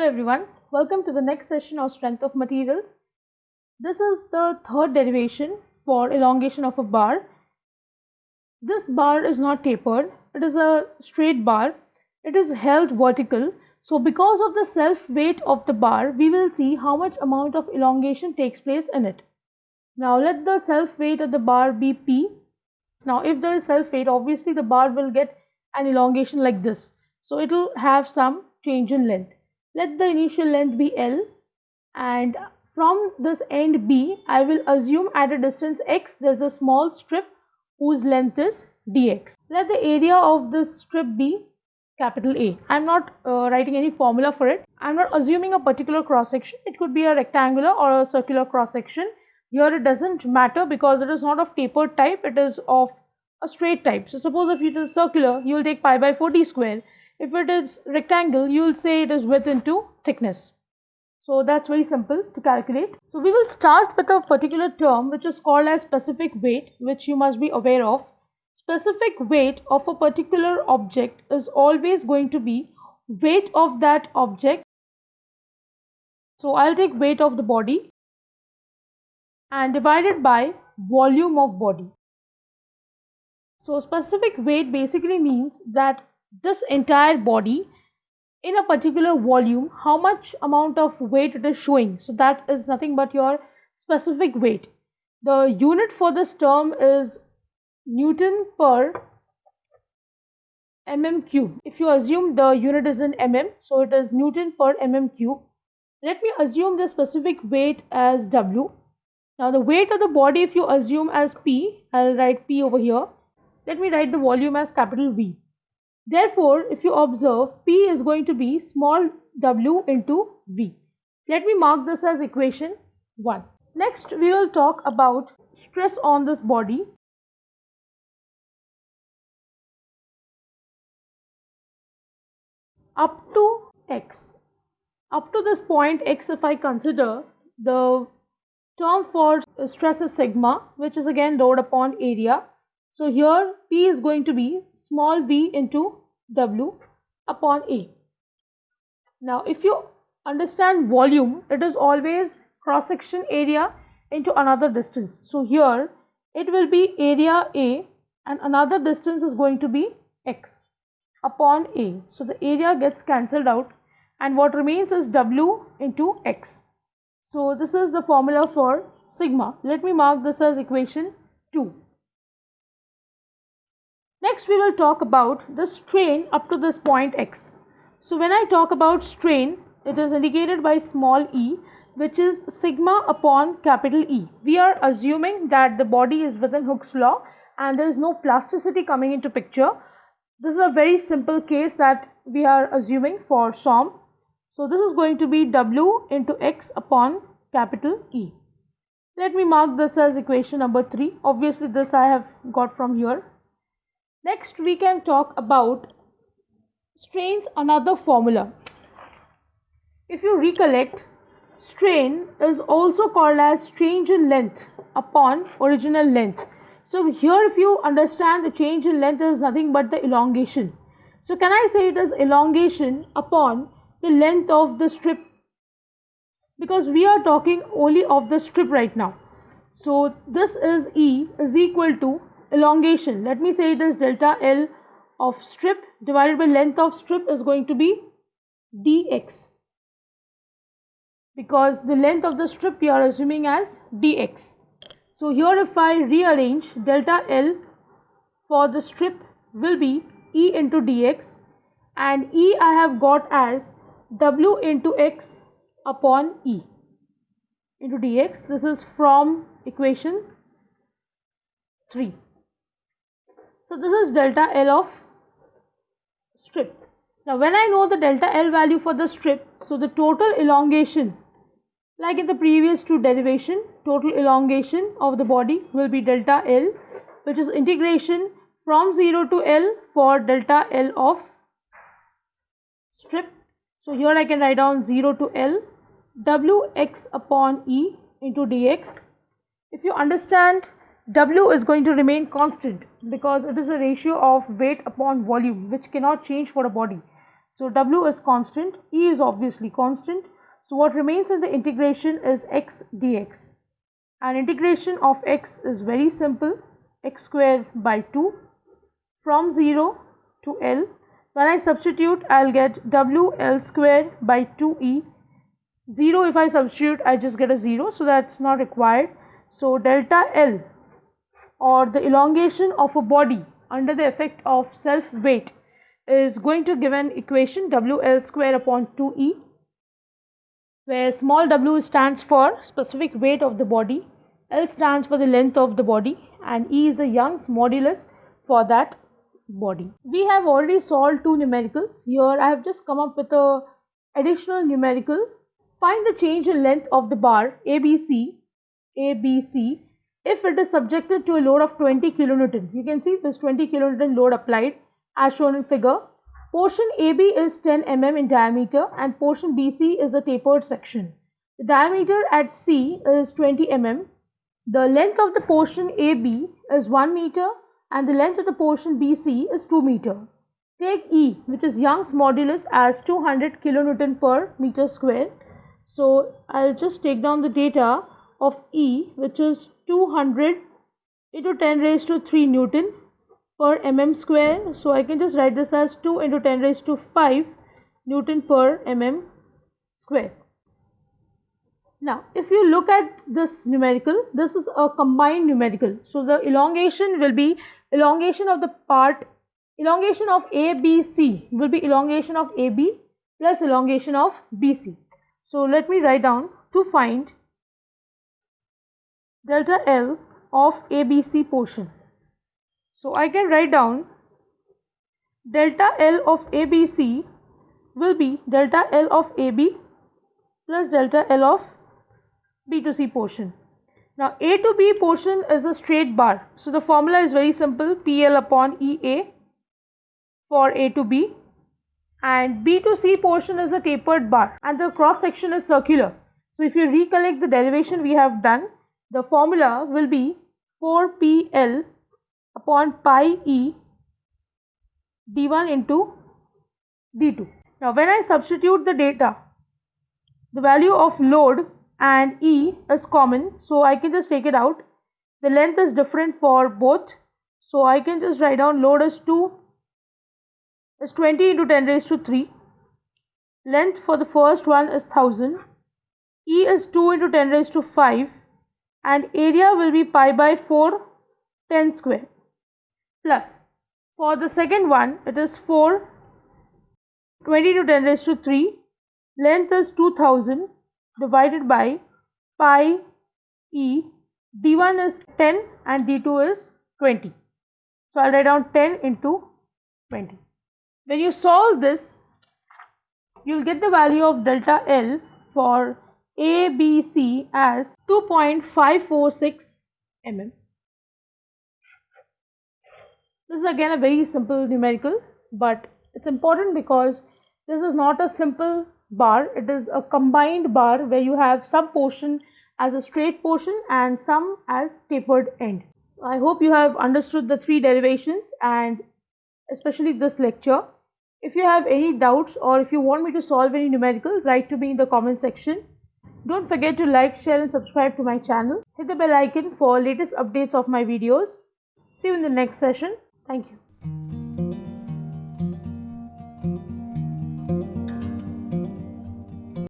Hello everyone, welcome to the next session of strength of materials. This is the third derivation for elongation of a bar. This bar is not tapered, it is a straight bar. It is held vertical. So because of the self weight of the bar, we will see how much amount of elongation takes place in it. Now let the self weight of the bar be P. Now if there is self weight, obviously the bar will get an elongation like this. So it will have some change in length. Let the initial length be L, and from this end B, I will assume at a distance x there is a small strip whose length is dx. Let the area of this strip be capital A. I am not writing any formula for it. I am not assuming a particular cross section. It could be a rectangular or a circular cross section. Here it doesn't matter because it is not of tapered type, it is of a straight type. So suppose if it is circular, you will take pi by 4 d square. If it is rectangle, you will say it is width into thickness. So that's very simple to calculate. So we will start with a particular term which is called as specific weight, which you must be aware of. Specific weight of a particular object is always going to be weight of that object. So I'll take weight of the body and divided by volume of body. So specific weight basically means that this entire body in a particular volume, how much amount of weight it is showing. So that is nothing but your specific weight. The unit for this term is Newton per mm cube. If you assume the unit is in mm, so it is Newton per mm cube. Let me assume the specific weight as W. Now the weight of the body, if you assume as P, I'll write P over here. Let me write the volume as capital V. Therefore, if you observe, P is going to be small w into V. Let me mark this as equation 1. Next, we will talk about stress on this body. Up to x. Up to this point x, if I consider, the term for stress is sigma, which is again load upon area. So here P is going to be small v into W upon A. Now if you understand volume, it is always cross section area into another distance. So here it will be area A and another distance is going to be x upon A. So the area gets cancelled out and what remains is W into x. So this is the formula for sigma. Let me mark this as equation 2. Next we will talk about the strain up to this point x. So when I talk about strain, it is indicated by small e, which is sigma upon capital E. We are assuming that the body is within Hooke's law and there is no plasticity coming into picture. This is a very simple case that we are assuming for SOM. So this is going to be W into x upon capital E. Let me mark this as equation number 3. Obviously this I have got from here. Next we can talk about strain's another formula. If you recollect, strain is also called as change in length upon original length. So here if you understand, the change in length is nothing but the elongation. So can I say it is elongation upon the length of the strip? Because we are talking only of the strip right now. So this is E is equal to elongation. Let me say it is delta L of strip divided by length of strip is going to be dx, because the length of the strip we are assuming as dx. So here if I rearrange, delta L for the strip will be E into dx and E I have got as W into x upon E into dx. This is from equation 3. So this is delta L of strip. Now when I know the delta L value for the strip, so the total elongation, like in the previous two derivation, total elongation of the body will be delta L, which is integration from 0 to L for delta L of strip. So here I can write down 0 to L Wx upon E into dx. If you understand, W is going to remain constant because it is a ratio of weight upon volume which cannot change for a body. So w is constant, e is obviously constant. So what remains in the integration is x dx. And integration of x is very simple, x square by 2 from 0 to L. When I substitute, I'll get w L square by 2e. 0, if I substitute, I just get a 0, so that's not required. So delta L, or the elongation of a body under the effect of self weight, is going to give an equation WL square upon 2E, where small w stands for specific weight of the body, L stands for the length of the body, and E is a Young's modulus for that body. We have already solved two numericals. Here I have just come up with a additional numerical. Find the change in length of the bar ABC if it is subjected to a load of 20 kilonewton. You can see this 20 kilonewton load applied as shown in figure. Portion AB is 10 mm in diameter and portion BC is a tapered section. The diameter at C is 20 mm. The length of the portion AB is 1 meter and the length of the portion BC is 2 meter. Take E, which is Young's modulus, as 200 kilonewton per meter square. So I'll just take down the data of E, which is 200 into 10 raised to 3 Newton per mm square. So I can just write this as 2 into 10 raised to 5 Newton per mm square. Now, if you look at this numerical, this is a combined numerical. So the elongation will be elongation of the part, elongation of ABC will be elongation of AB plus elongation of BC. So let me write down to find delta L of ABC portion. So I can write down delta L of ABC will be delta L of AB plus delta L of B to C portion. Now A to B portion is a straight bar. So the formula is very simple, PL upon EA for A to B. And B to C portion is a tapered bar and the cross section is circular. So if you recollect the derivation we have done, the formula will be 4PL upon pi E D1 into D2. Now when I substitute the data, the value of load and E is common, so I can just take it out. The length is different for both, so I can just write down load is 20 into 10 raised to 3. Length for the first one is 1000. E is 2 into 10 raised to 5 and area will be pi by 4 10 square, plus for the second one it is 4 20 to 10 raised to 3. Length is 2000 divided by pi E. D1 is 10 and D2 is 20. So I'll write down 10 into 20. When you solve this, you'll get the value of delta L for ABC as 2.546 mm. This is again a very simple numerical, but it's important because this is not a simple bar, it is a combined bar where you have some portion as a straight portion and some as tapered end. I hope you have understood the three derivations and especially this lecture. If you have any doubts or if you want me to solve any numerical, write to me in the comment section. Don't forget to like, share and subscribe to my channel. Hit the bell icon for latest updates of my videos. See you in the next session. Thank you.